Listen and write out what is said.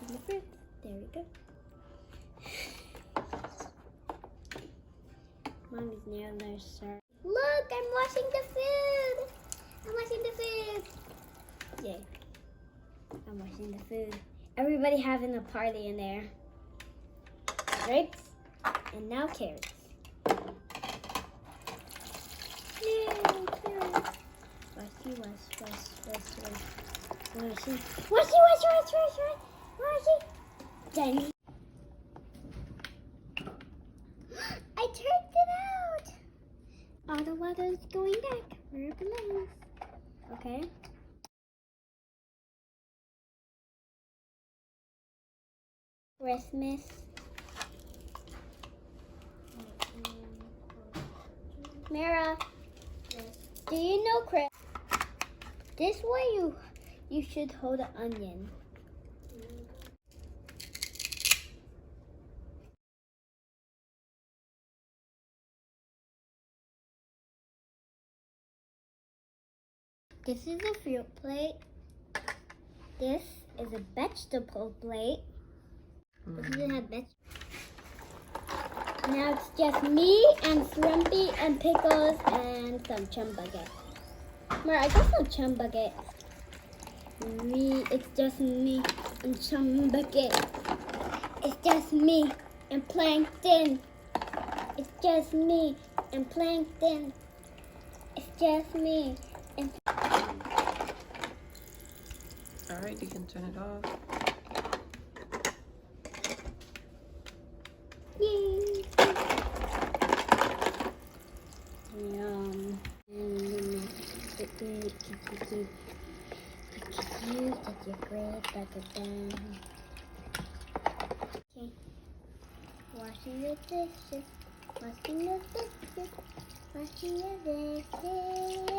washing the fruit. There we go. Mommy's nail nurse sir. Look, I'm washing the food. I'm washing the food. Yay. I'm washing the food. Everybody having a party in there. Grapes and now carrots. Yay, carrots. Washy, wash, wash, wash, wash. Washy, washy, wash, wash, wash, wash, washy. Done. I turned it out. All the water is going back where it belongs. Okay. Christmas. Mara, yes. Do you know Chris? This way you should hold an onion. This is a fruit plate. This is a vegetable plate. This doesn't have vegetables. Now it's just me and shrimpy and pickles and some chum bucket. Mara, I got some chum bucket. It's just me and chum bucket. It's just me and plankton. It's just me and plankton. It's just me and. All right, you can turn it off. Yay! Yum. You such a great bucket down. Okay. Washing the dishes. Washing the dishes. Washing the dishes.